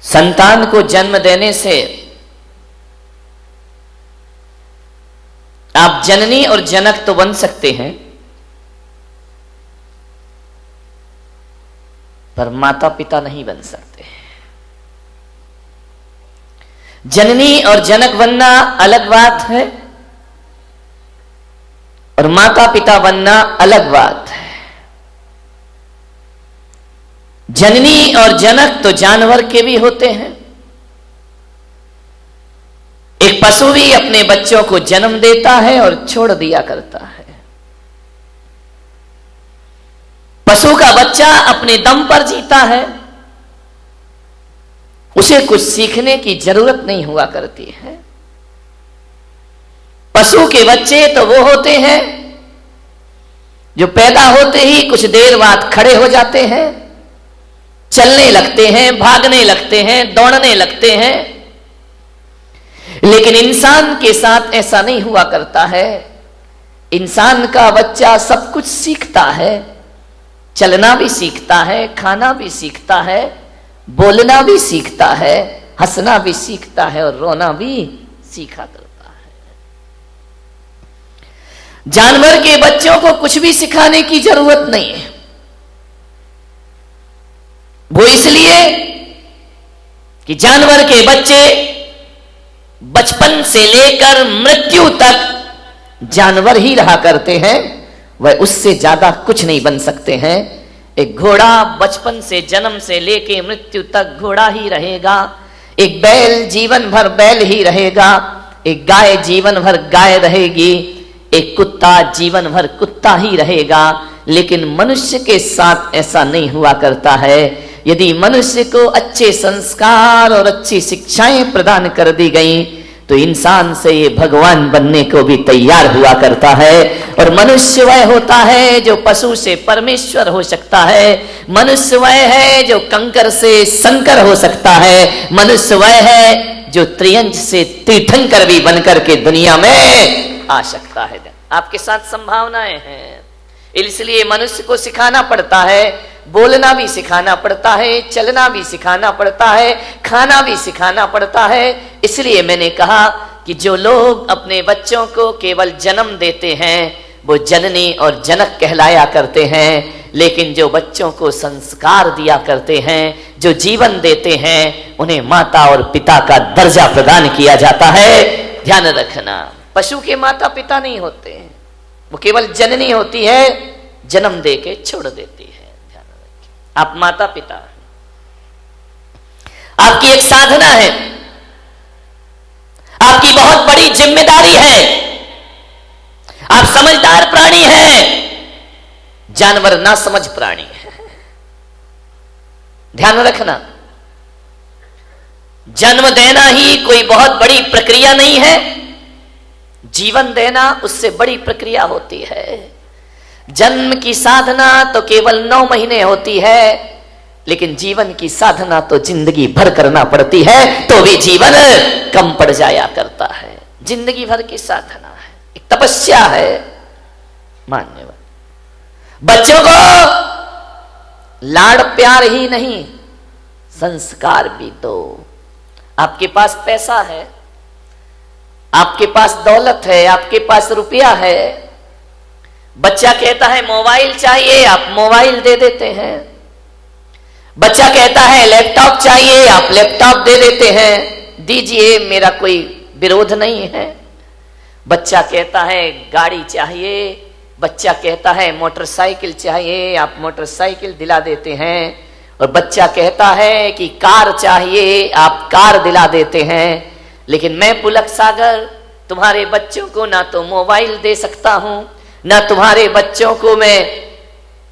संतान को जन्म देने से आप जननी और जनक तो बन सकते हैं, पर माता पिता नहीं बन सकते। जननी और जनक बनना अलग बात है और माता पिता बनना अलग बात है। जननी और जनक तो जानवर के भी होते हैं। एक पशु भी अपने बच्चों को जन्म देता है और छोड़ दिया करता है। पशु का बच्चा अपने दम पर जीता है, उसे कुछ सीखने की जरूरत नहीं हुआ करती है। पशु के बच्चे तो वो होते हैं जो पैदा होते ही कुछ देर बाद खड़े हो जाते हैं, चलने लगते हैं, भागने लगते हैं, दौड़ने लगते हैं। लेकिन इंसान के साथ ऐसा नहीं हुआ करता है। इंसान का बच्चा सब कुछ सीखता है, चलना भी सीखता है, खाना भी सीखता है, बोलना भी सीखता है, हंसना भी सीखता है और रोना भी सीखा करता है। जानवर के बच्चों को कुछ भी सिखाने की जरूरत नहीं है। वो इसलिए कि जानवर के बच्चे बचपन से लेकर मृत्यु तक जानवर ही रहा करते हैं, वह उससे ज्यादा कुछ नहीं बन सकते हैं। एक घोड़ा बचपन से जन्म से लेकर मृत्यु तक घोड़ा ही रहेगा, एक बैल जीवन भर बैल ही रहेगा, एक गाय जीवन भर गाय रहेगी, एक कुत्ता जीवन भर कुत्ता ही रहेगा। लेकिन मनुष्य के साथ ऐसा नहीं हुआ करता है। यदि मनुष्य को अच्छे संस्कार और अच्छी शिक्षाएं प्रदान कर दी गई तो इंसान से ये भगवान बनने को भी तैयार हुआ करता है। और मनुष्य वह होता है जो पशु से परमेश्वर हो सकता है। मनुष्य वह है जो कंकर से शंकर हो सकता है। मनुष्य वह है जो त्रियंज से तीर्थंकर भी बनकर के दुनिया में आ सकता है। आपके साथ संभावनाएं हैं, इसलिए मनुष्य को सिखाना पड़ता है, बोलना भी सिखाना पड़ता है, चलना भी सिखाना पड़ता है, खाना भी सिखाना पड़ता है। इसलिए मैंने कहा कि जो लोग अपने बच्चों को केवल जन्म देते हैं वो जननी और जनक कहलाया करते हैं। लेकिन जो बच्चों को संस्कार दिया करते हैं, जो जीवन देते हैं, उन्हें माता और पिता का दर्जा प्रदान किया जाता है। ध्यान रखना, पशु के माता पिता नहीं होते हैं, वो केवल जननी होती है, जन्म दे के छोड़ देती है। आप माता पिता हैं, आपकी एक साधना है, आपकी बहुत बड़ी जिम्मेदारी है। आप समझदार प्राणी हैं, जानवर ना समझ प्राणी है। ध्यान रखना, जन्म देना ही कोई बहुत बड़ी प्रक्रिया नहीं है, जीवन देना उससे बड़ी प्रक्रिया होती है। जन्म की साधना तो केवल 9 महीने होती है, लेकिन जीवन की साधना तो जिंदगी भर करना पड़ती है, तो भी जीवन कम पड़ जाया करता है। जिंदगी भर की साधना है, एक तपस्या है। मान्यवर, बच्चों को लाड़ प्यार ही नहीं, संस्कार भी दो। आपके पास पैसा है, आपके पास दौलत है, आपके पास रुपया है, बच्चा कहता है मोबाइल चाहिए, आप मोबाइल दे देते हैं। बच्चा कहता है लैपटॉप चाहिए, आप लैपटॉप दे देते हैं। दीजिए, मेरा कोई विरोध नहीं है। बच्चा कहता है गाड़ी चाहिए, बच्चा कहता है मोटरसाइकिल चाहिए, आप मोटरसाइकिल दिला देते हैं। और बच्चा कहता है कि कार चाहिए, आप कार दिला देते हैं। लेकिन मैं पुलक सागर तुम्हारे बच्चों को ना तो मोबाइल दे सकता हूं, ना तुम्हारे बच्चों को मैं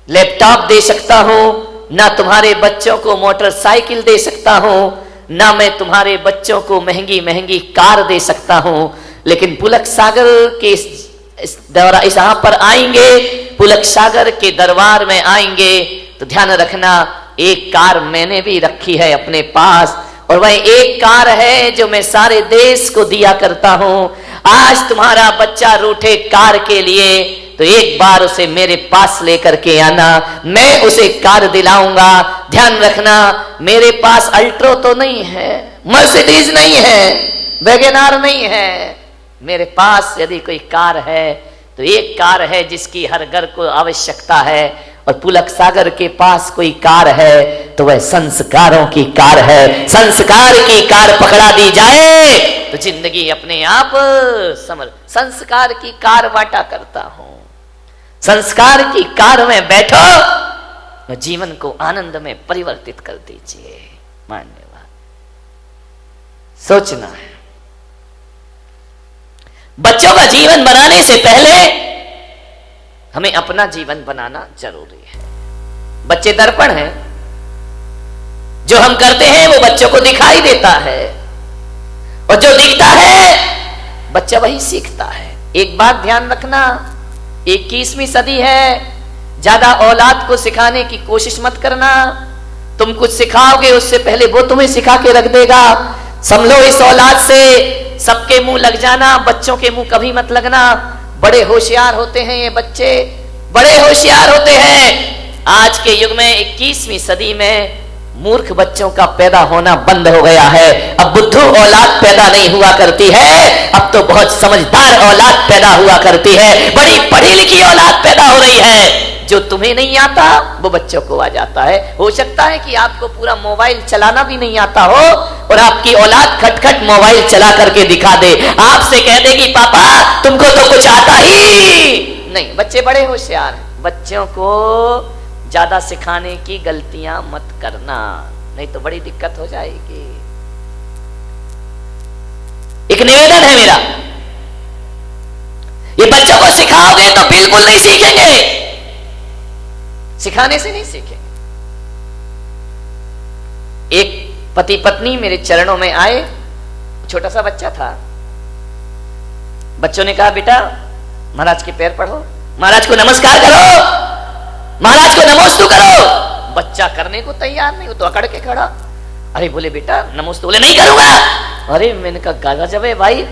लैपटॉप दे सकता हूं, ना तुम्हारे बच्चों को मोटरसाइकिल दे सकता हूं, ना मैं तुम्हारे बच्चों को महंगी महंगी कार दे सकता हूं। लेकिन पुलक सागर के यहाँ पर आएंगे, पुलक सागर के दरबार में आएंगे तो ध्यान रखना, एक कार मैंने भी रखी है अपने पास, और वह एक कार है जो मैं सारे देश को दिया करता हूं। आज तुम्हारा बच्चा रूठे कार के लिए तो एक बार उसे मेरे पास लेकर के आना, मैं उसे कार दिलाऊंगा। ध्यान रखना, मेरे पास अल्ट्रो तो नहीं है, मर्सिडीज नहीं है, वैगनार नहीं है। मेरे पास यदि कोई कार है तो एक कार है जिसकी हर घर को आवश्यकता है, और पुलक सागर के पास कोई कार है तो वह संस्कारों की कार है। संस्कार की कार पकड़ा दी जाए तो जिंदगी अपने आप समझ। संस्कार की कार बांटा करता हूं, संस्कार की कार में बैठो और जीवन को आनंद में परिवर्तित कर दीजिए। मान्यवाद सोचना है। बच्चों का जीवन बनाने से पहले हमें अपना जीवन बनाना जरूरी है। बच्चे दर्पण हैं, जो हम करते हैं वो बच्चों को दिखाई देता है, और जो दिखता है बच्चा वही सीखता है। एक बात ध्यान रखना, 21वीं सदी है, ज्यादा औलाद को सिखाने की कोशिश मत करना। तुम कुछ सिखाओगे उससे पहले वो तुम्हें सिखा के रख देगा। संभलो इस औलाद से, सबके मुंह लग जाना, बच्चों के मुंह कभी मत लगना। बड़े होशियार होते हैं ये बच्चे, बड़े होशियार होते हैं। आज के युग में 21वीं सदी में मूर्ख बच्चों का पैदा होना बंद हो गया है। अब बुद्धू औलाद पैदा नहीं हुआ करती है, अब तो बहुत समझदार औलाद पैदा हुआ करती है। बड़ी पढ़ी लिखी औलाद पैदा हो रही है। जो तुम्हें नहीं आता वो बच्चों को आ जाता है। हो सकता है कि आपको पूरा मोबाइल चलाना भी नहीं आता हो और आपकी औलाद खटखट मोबाइल चला करके दिखा दे, आपसे कह देगी पापा तुमको तो कुछ आता ही नहीं। बच्चे बड़े होशियार हैं। बच्चों को ज्यादा सिखाने की गलतियां मत करना, नहीं तो बड़ी दिक्कत हो जाएगी। एक निवेदन है मेरा, ये बच्चों को सिखाओगे तो बिल्कुल नहीं सीखेंगे, सिखाने से नहीं सीखेंगे। एक पति पत्नी मेरे चरणों में आए, छोटा सा बच्चा था। बच्चों ने कहा बेटा महाराज के पैर पढ़ो, महाराज को नमस्कार करो, महाराज को नमोस्तु करो। बच्चा करने को तैयार नहीं, वो तो अकड़ के खड़ा। अरे बोले बेटा नमोस्तु, बोले नहीं करूंगा। अरे मैंने कहा गजब है भाई,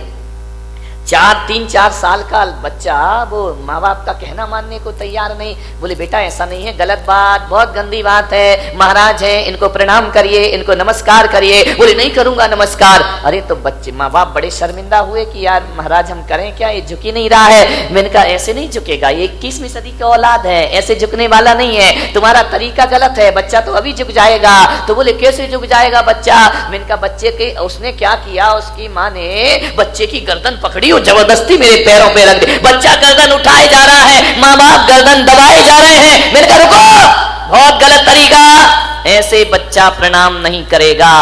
3-4 साल का बच्चा वो माँ बाप का कहना मानने को तैयार नहीं। बोले बेटा ऐसा नहीं है, गलत बात, बहुत गंदी बात है, महाराज है इनको प्रणाम करिए, इनको नमस्कार करिए। बोले नहीं करूंगा नमस्कार। अरे तो बच्चे माँ बाप बड़े शर्मिंदा हुए कि यार महाराज हम करें क्या, ये झुक ही नहीं रहा है। मैंने कहा ऐसे नहीं झुकेगा, ये 21वीं सदी की औलाद है, ऐसे झुकने वाला नहीं है, तुम्हारा तरीका गलत है, बच्चा तो अभी झुक जाएगा। तो बोले कैसे झुक जाएगा बच्चा। मैंने कहा बच्चे के उसने क्या किया, उसकी माँ ने बच्चे की गर्दन पकड़ी, जबरदस्ती मेरे पैरों पे रख दे। बच्चा गर्दन उठाए जा रहा है, माँ बाप गर्दन दबाए जा रहे हैं। मैंने कहा रुको, बहुत गलत तरीका, ऐसे बच्चा प्रणाम नहीं करेगा।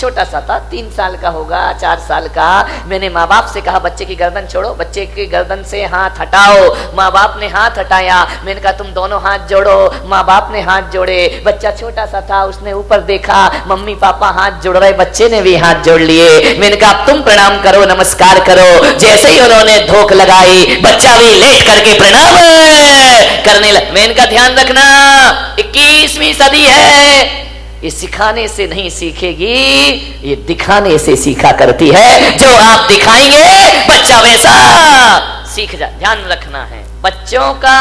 छोटा सा था, 3 साल का होगा, 4 साल का। मैंने माँ बाप से कहा बच्चे की गर्दन छोड़ो, बच्चे की गर्दन से हाथ हटाओ। माँ बाप ने हाथ हटाया। मैंने कहा तुम दोनों हाथ जोड़ो। माँ बाप ने हाथ जोड़े। बच्चा छोटा सा था, उसने ऊपर देखा, मम्मी पापा हाथ जोड़ रहे, बच्चे ने भी हाथ जोड़ लिए। मैंने कहा तुम प्रणाम करो, नमस्कार करो। जैसे ही उन्होंने धोख लगाई, बच्चा भी लेट करके प्रणाम करने लगा। मैंने कहा ध्यान रखना 21वीं सदी है, ये सिखाने से नहीं सीखेगी, ये दिखाने से सीखा करती है। जो आप दिखाएंगे बच्चा वैसा सीख जा। ध्यान रखना है, बच्चों का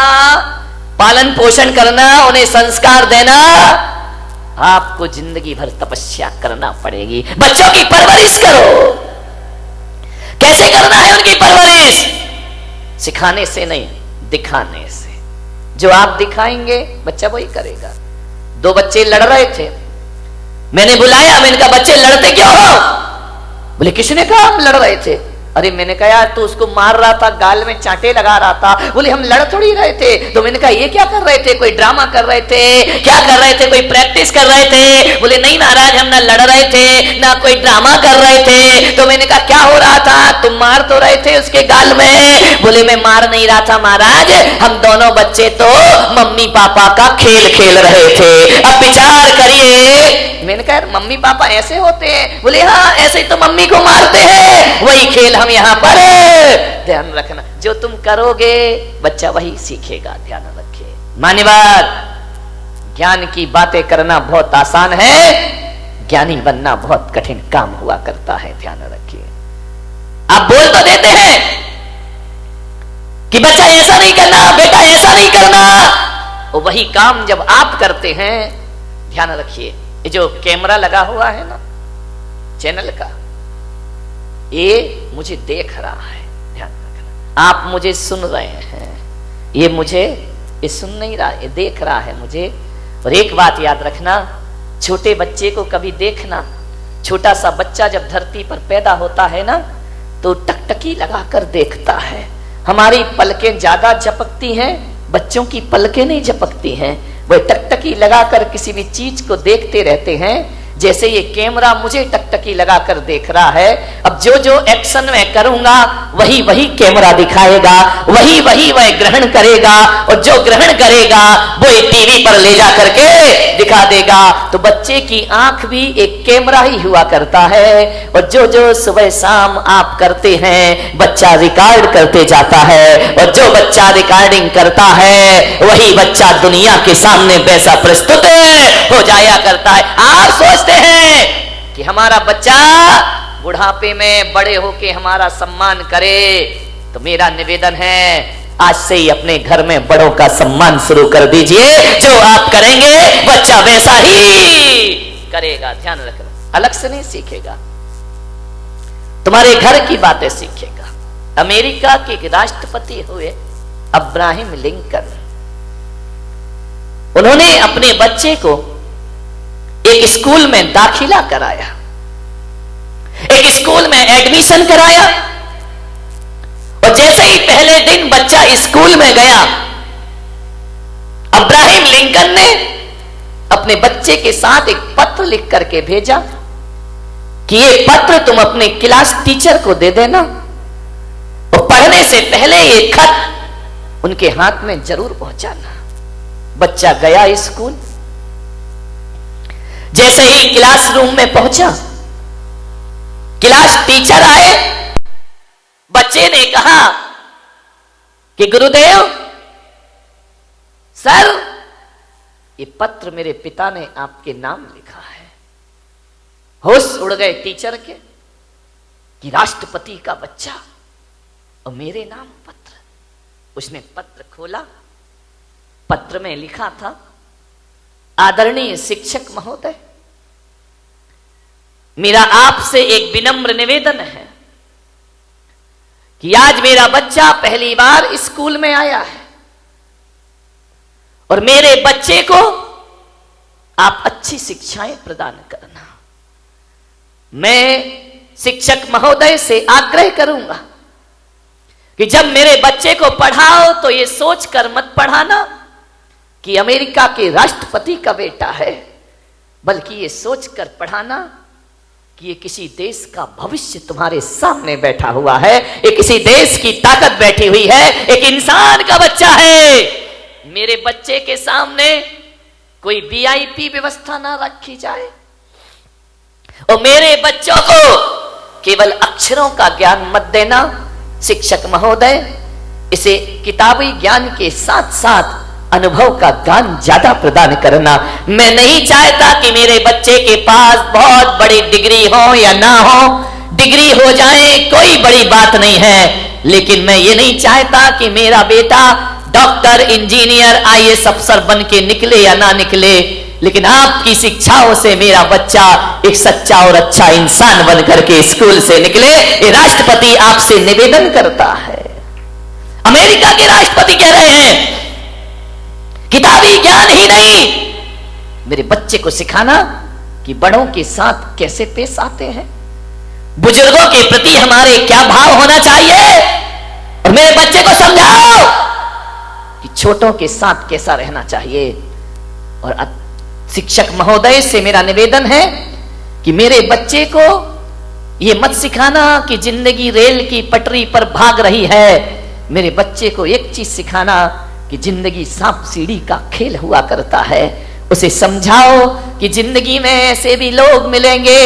पालन पोषण करना, उन्हें संस्कार देना, आपको जिंदगी भर तपस्या करना पड़ेगी। बच्चों की परवरिश करो। कैसे करना है उनकी परवरिश? सिखाने से नहीं, दिखाने से। जो आप दिखाएंगे बच्चा वही करेगा। 2 बच्चे लड़ रहे थे, मैंने बुलाया, मैंने कहा बच्चे लड़ते क्यों हो? बोले किसने कहा हम लड़ रहे थे। अरे मैंने कहा यार तू उसको मार रहा था, गाल में चांटे लगा रहा था। बोले हम लड़ थोड़ी रहे थे। तो मैंने कहा ये क्या कर रहे थे, कोई ड्रामा कर रहे थे, क्या कर रहे थे, कोई प्रैक्टिस कर रहे थे? बोले नहीं महाराज हम ना लड़ रहे थे ना कोई ड्रामा कर रहे थे। तो मैंने कहा क्या हो रहा था, तुम मार तो रहे थे उसके गाल में। बोले मैं मार नहीं रहा था महाराज, हम दोनों बच्चे तो मम्मी पापा का खेल खेल रहे थे। अब विचार करिए। मैंने कहा मम्मी पापा ऐसे होते हैं? बोले हाँ ऐसे तो मम्मी को मारते हैं, वही खेल हम यहाँ पर। ध्यान रखना, जो तुम करोगे बच्चा वही सीखेगा। ध्यान रखिए। मान्यवाद, ज्ञान की बातें करना बहुत आसान है, ज्ञानी बनना बहुत कठिन काम हुआ करता है। ध्यान रखिए। आप बोल तो देते हैं, कि बच्चा ऐसा नहीं करना, बेटा ऐसा नहीं करना। और वही काम जब आप करते हैं, ध्यान रखिए, ये जो कैमरा लगा हुआ है ना चैनल का, ये मुझे देख रहा है, ध्यान रखना। आप मुझे सुन रहे हैं, ये सुन नहीं रहा, ये देख रहा है मुझे। और एक बात याद रखना, छोटे बच्चे को कभी देखना, छोटा सा बच्चा जब धरती पर पैदा होता है ना, तो टकटकी लगाकर देखता है। हमारी पलकें ज्यादा झपकती हैं, बच्चों की पलकें नहीं झपकती हैं। वो टकटकी लगाकर किसी भी चीज को देखते रहते हैं। जैसे ये कैमरा मुझे टकटकी लगाकर देख रहा है, अब जो जो एक्शन मैं करूंगा वही वही कैमरा दिखाएगा, वही वही वह ग्रहण करेगा, और जो ग्रहण करेगा वो टीवी पर ले जा करके दिखा देगा। तो बच्चे की आंख भी एक कैमरा ही हुआ करता है, और जो जो सुबह शाम आप करते हैं बच्चा रिकॉर्ड करते जाता है, और जो बच्चा रिकॉर्डिंग करता है वही बच्चा दुनिया के सामने वैसा प्रस्तुत हो जाया करता है। आप सोचते हैं कि हमारा बच्चा बुढ़ापे में बड़े होके हमारा सम्मान करे, तो मेरा निवेदन है आज से ही अपने घर में बड़ों का सम्मान शुरू कर दीजिए। जो आप करेंगे बच्चा वैसा ही करेगा। ध्यान रखना, अलग से नहीं सीखेगा, तुम्हारे घर की बातें सीखेगा। अमेरिका के एक राष्ट्रपति हुए अब्राहम लिंकन, उन्होंने अपने बच्चे को एक स्कूल में दाखिला कराया, एक स्कूल में एडमिशन कराया, और जैसे ही पहले दिन बच्चा स्कूल में गया, अब्राहम लिंकन ने अपने बच्चे के साथ एक पत्र लिख करके भेजा कि ये पत्र तुम अपने क्लास टीचर को दे देना, और पढ़ने से पहले ये खत उनके हाथ में जरूर पहुंचाना। बच्चा गया स्कूल, जैसे ही क्लासरूम में पहुंचा, क्लास टीचर आए, बच्चे ने कहा कि गुरुदेव सर, ये पत्र मेरे पिता ने आपके नाम लिखा है। होश उड़ गए टीचर के कि राष्ट्रपति का बच्चा और मेरे नाम पत्र। उसने पत्र खोला, पत्र में लिखा था, आदरणीय शिक्षक महोदय, मेरा आपसे एक विनम्र निवेदन है कि आज मेरा बच्चा पहली बार स्कूल में आया है, और मेरे बच्चे को आप अच्छी शिक्षाएं प्रदान करना। मैं शिक्षक महोदय से आग्रह करूंगा कि जब मेरे बच्चे को पढ़ाओ तो ये सोचकर मत पढ़ाना कि अमेरिका के राष्ट्रपति का बेटा है, बल्कि ये सोचकर पढ़ाना कि ये किसी देश का भविष्य तुम्हारे सामने बैठा हुआ है, ये किसी देश की ताकत बैठी हुई है, एक इंसान का बच्चा है। मेरे बच्चे के सामने कोई वीआईपी व्यवस्था ना रखी जाए, और मेरे बच्चों को केवल अक्षरों का ज्ञान मत देना। शिक्षक महोदय, इसे किताबी ज्ञान के साथ साथ अनुभव का ज्ञान ज्यादा प्रदान करना। मैं नहीं चाहता कि मेरे बच्चे के पास बहुत बड़ी डिग्री हो या ना हो, डिग्री हो जाए कोई बड़ी बात नहीं है, लेकिन मैं ये नहीं चाहता कि मेरा बेटा डॉक्टर, इंजीनियर, आईएएस अफसर बन के निकले या ना निकले, लेकिन आपकी शिक्षाओं से मेरा बच्चा एक सच्चा और अच्छा इंसान बन करके स्कूल से निकले। ये राष्ट्रपति आपसे निवेदन करता है। अमेरिका के राष्ट्रपति कह रहे हैं किताबी ज्ञान ही नहीं, मेरे बच्चे को सिखाना कि बड़ों के साथ कैसे पेश आते हैं, बुजुर्गों के प्रति हमारे क्या भाव होना चाहिए, और मेरे बच्चे को समझाओ कि छोटों के साथ कैसा रहना चाहिए। और शिक्षक महोदय से मेरा निवेदन है कि मेरे बच्चे को यह मत सिखाना कि जिंदगी रेल की पटरी पर भाग रही है। मेरे बच्चे को एक चीज सिखाना कि जिंदगी सांप सीढ़ी का खेल हुआ करता है। उसे समझाओ कि जिंदगी में ऐसे भी लोग मिलेंगे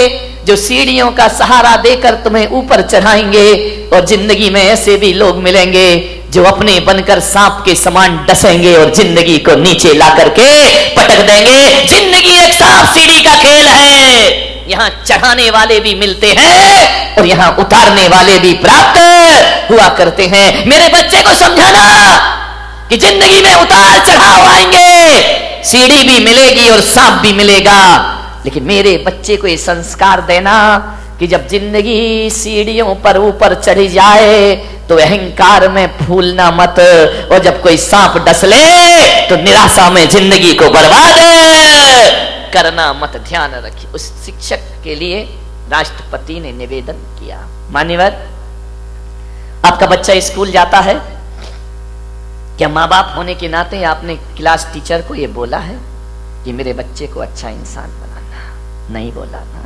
जो सीढ़ियों का सहारा देकर तुम्हें ऊपर चढ़ाएंगे, और जिंदगी में ऐसे भी लोग मिलेंगे जो अपने बनकर सांप के समान डसेंगे और जिंदगी को नीचे ला करके पटक देंगे। जिंदगी एक सांप सीढ़ी का खेल है, यहां चढ़ाने वाले भी मिलते हैं और यहां उतारने वाले भी प्राप्त हुआ करते हैं। मेरे बच्चे को समझाना कि जिंदगी में उतार चढ़ाव आएंगे, सीढ़ी भी मिलेगी और सांप भी मिलेगा, लेकिन मेरे बच्चे को ये संस्कार देना कि जब जिंदगी सीढ़ियों पर ऊपर चढ़ी जाए तो अहंकार में फूलना मत, और जब कोई सांप डस ले तो निराशा में जिंदगी को बर्बाद करना मत। ध्यान रखिए। उस शिक्षक के लिए राष्ट्रपति ने निवेदन किया। मान्यवर, आपका बच्चा स्कूल जाता है, क्या माँ बाप होने के नाते आपने क्लास टीचर को यह बोला है कि मेरे बच्चे को अच्छा इंसान बनाना? नहीं बोला ना।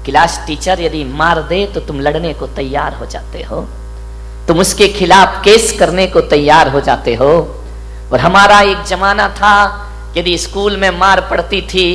क्लास टीचर यदि मार दे तो तुम लड़ने को तैयार हो जाते हो, तुम उसके खिलाफ केस करने को तैयार हो जाते हो। और हमारा एक जमाना था, यदि स्कूल में मार पड़ती थी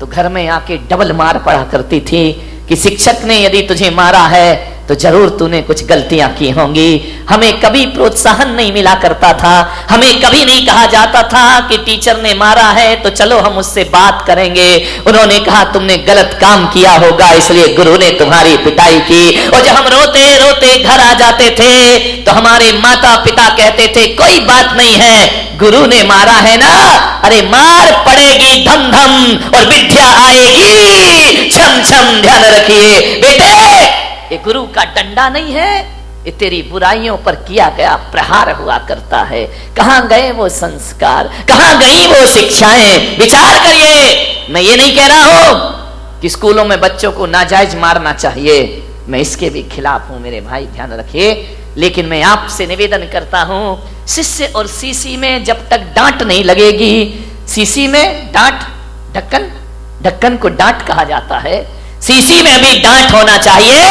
तो घर में आके डबल मार पड़ा करती थी कि शिक्षक ने यदि तुझे मारा है तो जरूर तूने कुछ गलतियां की होंगी। हमें कभी प्रोत्साहन नहीं मिला करता था, हमें कभी नहीं कहा जाता था कि टीचर ने मारा है तो चलो हम उससे बात करेंगे। उन्होंने कहा तुमने गलत काम किया होगा इसलिए गुरु ने तुम्हारी पिटाई की। और जब हम रोते रोते घर आ जाते थे तो हमारे माता पिता कहते थे कोई बात नहीं है, गुरु ने मारा है ना, अरे मार पड़ेगी धम धम और विद्या आएगी छम छम। ध्यान रखिए बेटे, ये गुरु का डंडा नहीं है, ये तेरी बुराइयों पर किया गया प्रहार हुआ करता है। कहां गए वो संस्कार, कहां गई वो शिक्षाएं? विचार करिए। मैं ये नहीं कह रहा हूं कि स्कूलों में बच्चों को नाजायज मारना चाहिए, मैं इसके भी खिलाफ हूं मेरे भाई, ध्यान रखिए। लेकिन मैं आपसे निवेदन करता हूं, शिष्य और सीसी में जब तक डांट नहीं लगेगी, सीसी में डांट, ढक्कन, ढक्कन को डांट कहा जाता है, सीसी में भी डांट होना चाहिए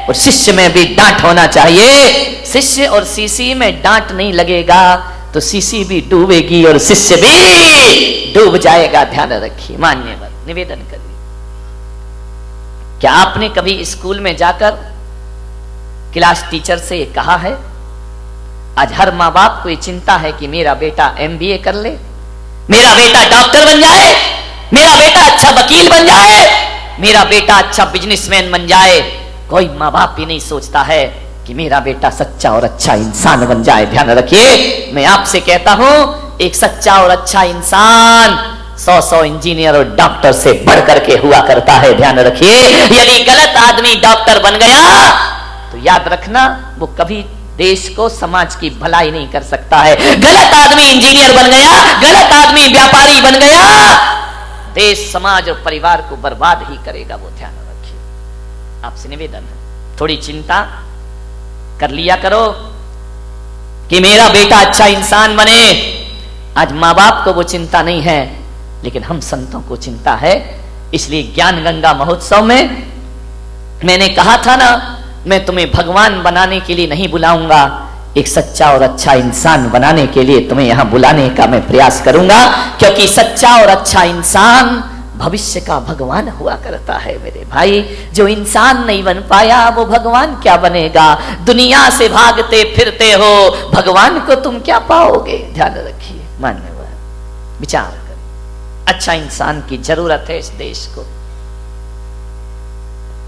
और शिष्य में भी डांट होना चाहिए। शिष्य और सीसी में डांट नहीं लगेगा तो सीसी भी डूबेगी और शिष्य भी डूब जाएगा। ध्यान रखिए। मान्यवर, निवेदन करिए। क्या आपने कभी स्कूल में जाकर क्लास टीचर से ये कहा है? आज हर माँ बाप को ये चिंता है कि मेरा बेटा MBA कर ले, मेरा बेटा डॉक्टर बन जाए, मेरा बेटा अच्छा वकील बन जाए, मेरा बेटा अच्छा बिजनेसमैन बन जाए। कोई माँ बाप भी नहीं सोचता है कि मेरा बेटा सच्चा और अच्छा इंसान बन जाए। ध्यान रखिए। मैं आपसे कहता हूं, एक सच्चा और अच्छा इंसान 100 इंजीनियर और डॉक्टर से बढ़ करके हुआ करता है। ध्यान रखिए। यदि गलत आदमी डॉक्टर बन गया तो याद रखना वो कभी देश को, समाज की भलाई नहीं कर सकता है। गलत आदमी इंजीनियर बन गया, गलत आदमी व्यापारी बन गया, देश, समाज और परिवार को बर्बाद ही करेगा वो। ध्यान रखिए। आपसे निवेदन है, थोड़ी चिंता कर लिया करो कि मेरा बेटा अच्छा इंसान बने। आज माँ बाप को वो चिंता नहीं है, लेकिन हम संतों को चिंता है। इसलिए ज्ञान गंगा महोत्सव में मैंने कहा था ना, मैं तुम्हें भगवान बनाने के लिए नहीं बुलाऊंगा, एक सच्चा और अच्छा इंसान बनाने के लिए तुम्हें यहां बुलाने का मैं प्रयास करूंगा, क्योंकि सच्चा और अच्छा इंसान भविष्य का भगवान हुआ करता है मेरे भाई। जो इंसान नहीं बन पाया वो भगवान क्या बनेगा? दुनिया से भागते फिरते हो, भगवान को तुम क्या पाओगे? ध्यान रखिए। मान्यवर, विचार करें। अच्छा इंसान की जरूरत है इस देश को,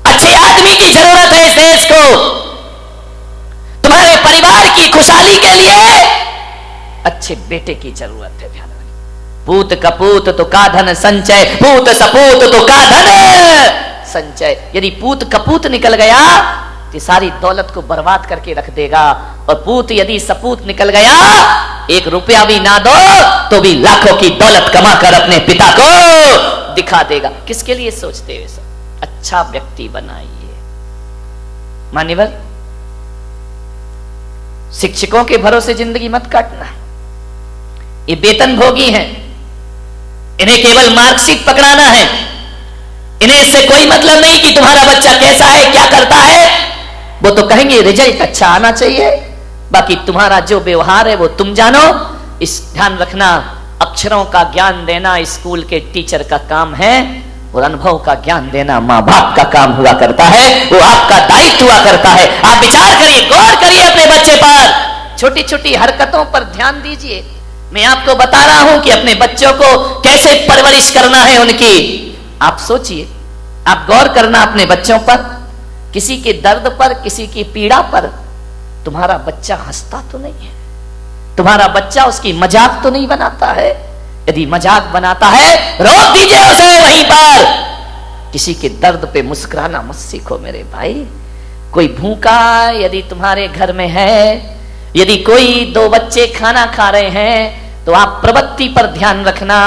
अच्छे आदमी की जरूरत है इस देश को। तुम्हारे परिवार की खुशहाली के लिए अच्छे बेटे की जरूरत है। ध्यान रखिए। पूत कपूत तो का धन संचय, पूत सपूत तो का धन संचय। यदि पूत कपूत निकल गया तो सारी दौलत को बर्बाद करके रख देगा, और पूत यदि सपूत निकल गया, 1 रुपया भी ना दो तो भी लाखों की दौलत कमा कर अपने पिता को दिखा देगा। किसके लिए सोचते हुए? अच्छा व्यक्ति बनाइए। मान्यवर, शिक्षकों के भरोसे जिंदगी मत काटना। ये वेतन भोगी हैं, इन्हें केवल मार्कशीट पकड़ाना है। इन्हें इससे कोई मतलब नहीं कि तुम्हारा बच्चा कैसा है, क्या करता है। वो तो कहेंगे रिजल्ट अच्छा आना चाहिए, बाकी तुम्हारा जो व्यवहार है वो तुम जानो। इस ध्यान रखना, अक्षरों का ज्ञान देना स्कूल के टीचर का काम है, और अनुभव का ज्ञान देना माँ बाप का काम हुआ करता है, वो आपका दायित्व हुआ करता है। आप विचार करिए, गौर करिए अपने बच्चे पर, छोटी छोटी हरकतों पर ध्यान दीजिए। मैं आपको बता रहा हूं कि अपने बच्चों को कैसे परवरिश करना है उनकी। आप सोचिए, आप गौर करना अपने बच्चों पर किसी के दर्द पर, किसी की पीड़ा पर तुम्हारा बच्चा हंसता तो नहीं है, तुम्हारा बच्चा उसकी मजाक तो नहीं बनाता है। यदि मजाक बनाता है रोक दीजिए उसे वहीं पर। किसी के दर्द पे मुस्कुराना मत सीखो मेरे भाई। कोई भूखा यदि तुम्हारे घर में है, यदि कोई दो बच्चे खाना खा रहे हैं, तो आप प्रवृत्ति पर ध्यान रखना,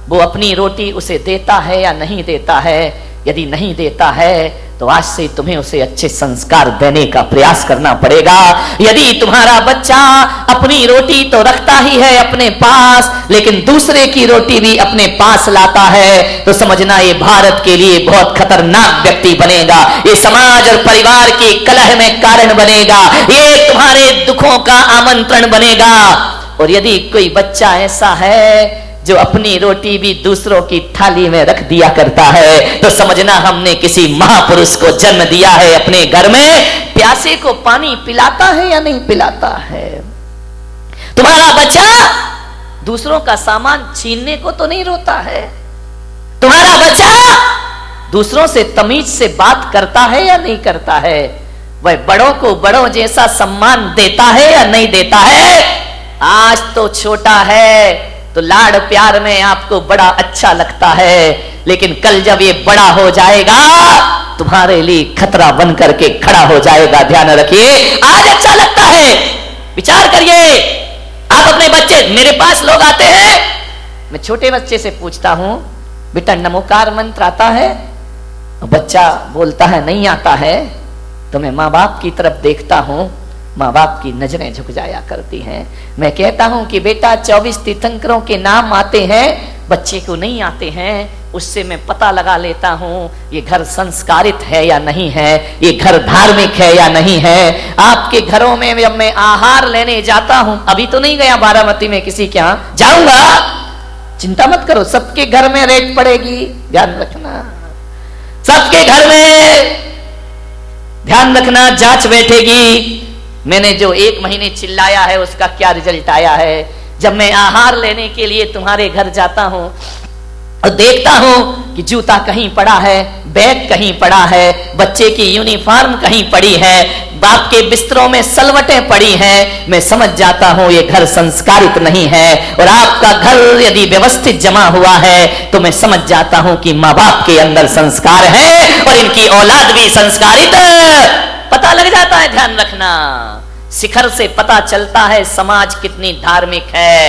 वो अपनी रोटी उसे देता है या नहीं देता है। यदि नहीं देता है तो आज से तुम्हें उसे अच्छे संस्कार देने का प्रयास करना पड़ेगा। यदि तुम्हारा बच्चा अपनी रोटी तो रखता ही है अपने पास, लेकिन दूसरे की रोटी भी अपने पास लाता है, तो समझना ये भारत के लिए बहुत खतरनाक व्यक्ति बनेगा। ये समाज और परिवार की कलह में कारण बनेगा, ये तुम्हारे दुखों का आमंत्रण बनेगा। और यदि कोई बच्चा ऐसा है जो अपनी रोटी भी दूसरों की थाली में रख दिया करता है, तो समझना हमने किसी महापुरुष को जन्म दिया है अपने घर में। प्यासे को पानी पिलाता है या नहीं पिलाता है? तुम्हारा बच्चा दूसरों का सामान छीनने को तो नहीं रोता है? तुम्हारा बच्चा दूसरों से तमीज से बात करता है या नहीं करता है? वह बड़ों को बड़ों जैसा सम्मान देता है या नहीं देता है? आज तो छोटा है तो लाड़ प्यार में आपको बड़ा अच्छा लगता है, लेकिन कल जब ये बड़ा हो जाएगा तुम्हारे लिए खतरा बन करके खड़ा हो जाएगा। ध्यान रखिए, आज अच्छा लगता है, विचार करिए। आप अपने बच्चे, मेरे पास लोग आते हैं, मैं छोटे बच्चे से पूछता हूं बेटा नमोकार मंत्र आता है? बच्चा बोलता है नहीं आता है। तो मैं माँ बाप की तरफ देखता हूं, माँ बाप की नजरें झुक जाया करती हैं। मैं कहता हूं कि बेटा 24 तीर्थंकरों के नाम आते हैं, बच्चे को नहीं आते हैं। उससे मैं पता लगा लेता हूं ये घर संस्कारित है या नहीं है, ये घर धार्मिक है या नहीं है। आपके घरों में जब मैं आहार लेने जाता हूं, अभी तो नहीं गया बारामती में किसी के यहां, जाऊंगा, चिंता मत करो, सबके घर में रेट पड़ेगी, ध्यान रखना। सबके घर में ध्यान रखना, जांच बैठेगी। मैंने जो 1 महीने चिल्लाया है उसका क्या रिजल्ट आया है। जब मैं आहार लेने के लिए तुम्हारे घर जाता हूं और देखता हूं कि जूता कहीं पड़ा है, बैग कहीं पड़ा है, बच्चे की यूनिफॉर्म कहीं पड़ी है, बाप के बिस्तरों में सलवटें पड़ी हैं, मैं समझ जाता हूं ये घर संस्कारित नहीं है। और आपका घर यदि व्यवस्थित जमा हुआ है तो मैं समझ जाता हूं कि माँ बाप के अंदर संस्कार है और इनकी औलाद भी संस्कारित है। पता लग जाता है, ध्यान रखना। शिखर से पता चलता है समाज कितनी धार्मिक है,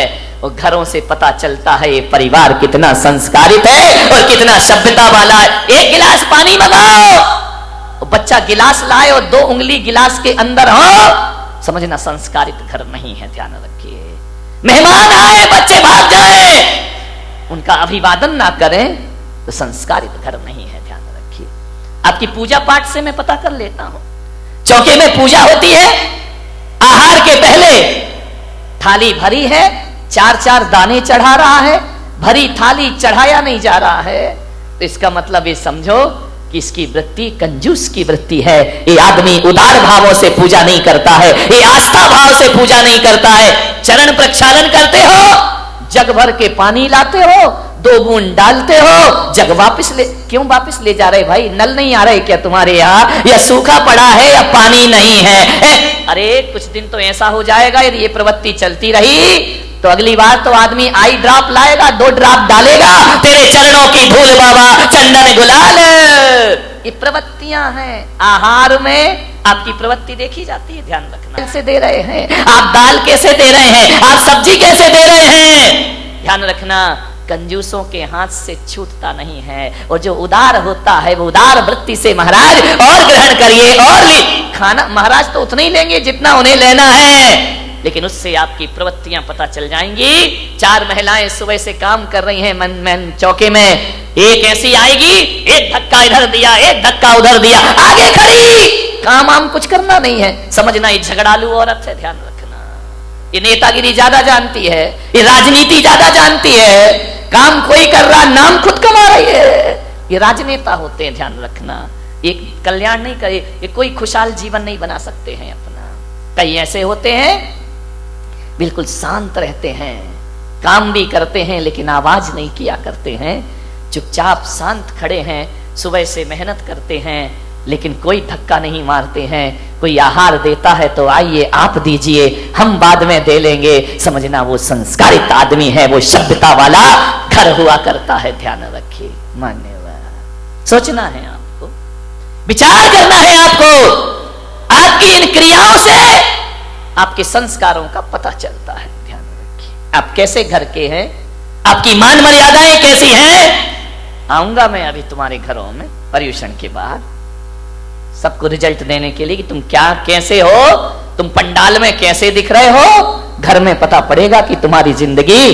और घरों से पता चलता है ये परिवार कितना संस्कारित है और कितना सभ्यता वाला है। 1 गिलास पानी मंगाओ, बच्चा गिलास लाए और 2 उंगली गिलास के अंदर हो, समझना संस्कारित घर नहीं है। ध्यान रखिए, मेहमान आए बच्चे भाग जाए, उनका अभिवादन ना करें तो संस्कारित घर नहीं है। ध्यान रखिए। आपकी पूजा पाठ से मैं पता कर लेता हूं। चौके में पूजा होती है, आहार के पहले थाली भरी है, 4-4 दाने चढ़ा रहा है, भरी थाली चढ़ाया नहीं जा रहा है, तो इसका मतलब ये समझो कि इसकी वृत्ति कंजूस की वृत्ति है। ये आदमी उदार भावों से पूजा नहीं करता है, ये आस्था भाव से पूजा नहीं करता है। चरण प्रक्षालन करते हो, जग भर के पानी लाते हो, 2 बूंद डालते हो, जग वापस ले, क्यों वापस ले जा रहे भाई? नल नहीं आ रहे क्या तुम्हारे यहाँ, या सूखा पड़ा है या पानी नहीं है? अरे कुछ दिन तो ऐसा हो जाएगा यदि ये प्रवृत्ति चलती रही तो अगली बार तो आदमी आई ड्रॉप लाएगा, 2 ड्रॉप डालेगा, तेरे चरणों की धूल बाबा चंदन गुलाल। ये प्रवृत्तियां हैं। आहार में आपकी प्रवृत्ति देखी जाती है, ध्यान रखना। कैसे दे रहे हैं आप, दाल कैसे दे रहे हैं आप, सब्जी कैसे दे रहे हैं, ध्यान रखना। कंजूसों के हाथ से छूटता नहीं है, और जो उदार होता है वो उदार वृत्ति से महाराज और ग्रहण करिए और खाना। महाराज तो उतना ही लेंगे जितना उन्हें लेना है, लेकिन उससे आपकी प्रवृत्तियां पता चल जाएंगी। 4 महिलाएं सुबह से काम कर रही हैं मन चौके में, एक ऐसी आएगी, एक धक्का इधर दिया, एक धक्का उधर दिया, आगे खड़ी, काम आम कुछ करना नहीं है, समझना ये झगड़ालू औरत है। ध्यान रखना, ये नेतागिरी ज्यादा जानती है, ये राजनीति ज्यादा जानती है, काम कोई कर रहा, नाम खुद कमा रही है, ये राजनेता होते हैं। ध्यान रखना, एक कल्याण नहीं करे, ये कोई खुशहाल जीवन नहीं बना सकते हैं अपना। कई ऐसे होते हैं बिल्कुल शांत रहते हैं, काम भी करते हैं लेकिन आवाज नहीं किया करते हैं, चुपचाप शांत खड़े हैं, सुबह से मेहनत करते हैं, लेकिन कोई धक्का नहीं मारते हैं। कोई आहार देता है तो आइए आप दीजिए, हम बाद में दे लेंगे, समझना वो संस्कारित आदमी है, वो सभ्यता वाला घर हुआ करता है। ध्यान रखिए, मान्यवर, सोचना है आपको, विचार करना है आपको। आपकी इन क्रियाओं से आपके संस्कारों का पता चलता है। ध्यान रखिए, आप कैसे घर के हैं, आपकी मान मर्यादाएं कैसी हैं। आऊंगा मैं अभी तुम्हारे घरों में पर्युषण के बाद, सबको रिजल्ट देने के लिए कि तुम क्या कैसे हो, तुम पंडाल में कैसे दिख रहे हो, घर में पता पड़ेगा कि तुम्हारी जिंदगी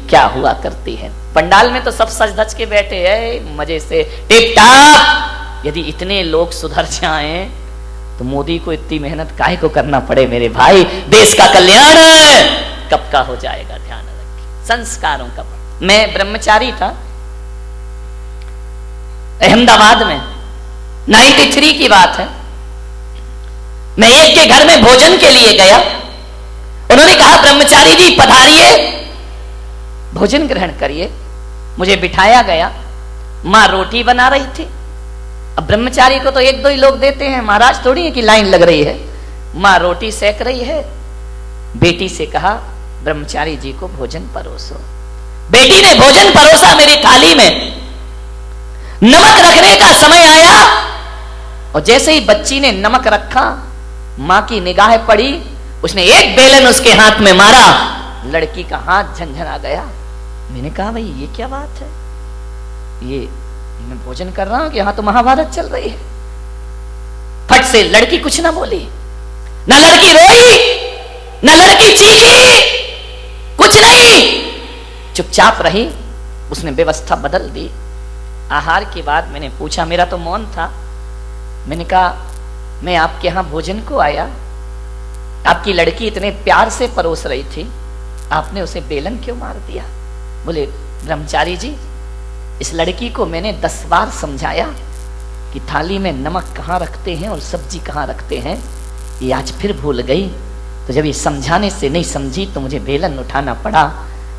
क्या हुआ करती है। पंडाल में तो सब सज धज के बैठे हैं मजे से, टिप टाप। यदि इतने लोग सुधर जाएं तो मोदी को इतनी मेहनत काहे को करना पड़े मेरे भाई। देश का कल्याण कब का हो जाएगा। ध्यान रखिए, संस्कारों का। मैं ब्रह्मचारी था अहमदाबाद में, 93 की बात है। मैं एक के घर में भोजन के लिए गया, उन्होंने कहा ब्रह्मचारी जी पधारिए, भोजन ग्रहण करिए। मुझे बिठाया गया, मां रोटी बना रही थी। अब ब्रह्मचारी को तो एक दो ही लोग देते हैं, महाराज थोड़ी है कि लाइन लग रही है। मां रोटी सेक रही है, बेटी से कहा ब्रह्मचारी जी को भोजन परोसो। बेटी ने भोजन परोसा मेरी थाली में। नमक रखने का समय आया और जैसे ही बच्ची ने नमक रखा, मां की निगाह पड़ी, उसने एक बेलन उसके हाथ में मारा, लड़की का हाथ झंझना गया। मैंने कहा भाई ये क्या बात है, ये मैं भोजन कर रहा हूं कि यहां तो महाभारत चल रही है। फट से लड़की कुछ ना बोली, ना लड़की रोई, ना लड़की चीखी, कुछ नहीं, चुपचाप रही। उसने व्यवस्था बदल दी। आहार के बाद मैंने पूछा, मेरा तो मौन था, मैंने कहा मैं आपके यहां भोजन को आया, आपकी लड़की इतने प्यार से परोस रही थी, आपने उसे बेलन क्यों मार दिया। बोले ब्रह्मचारी जी, इस लड़की को मैंने 10 बार समझाया कि थाली में नमक कहाँ रखते हैं और सब्जी कहाँ रखते हैं, ये आज फिर भूल गई। तो जब ये समझाने से नहीं समझी तो मुझे बेलन उठाना पड़ा।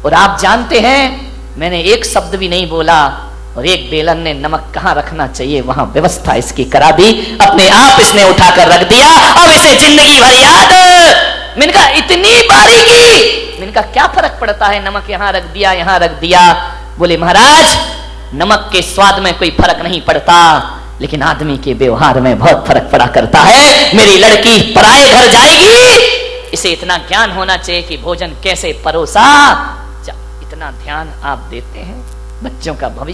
और आप जानते हैं मैंने एक शब्द भी नहीं बोला और एक बेलन ने नमक कहाँ रखना चाहिए वहां व्यवस्था इसकी करा दी, अपने आप इसने उठाकर रख दिया। अब इसे जिंदगी भर याद। मैंने कहा इतनी बारीकी, मैंने कहा क्या फर्क पड़ता है, नमक यहां रख दिया यहां रख दिया। बोले महाराज नमक के स्वाद में कोई फर्क नहीं पड़ता, लेकिन आदमी के व्यवहार में बहुत फर्क पड़ा करता है। मेरी लड़की पराए घर जाएगी, इसे इतना ज्ञान होना चाहिए कि भोजन कैसे परोसा। इतना ध्यान आप देते हैं, बच्चों का भविष्य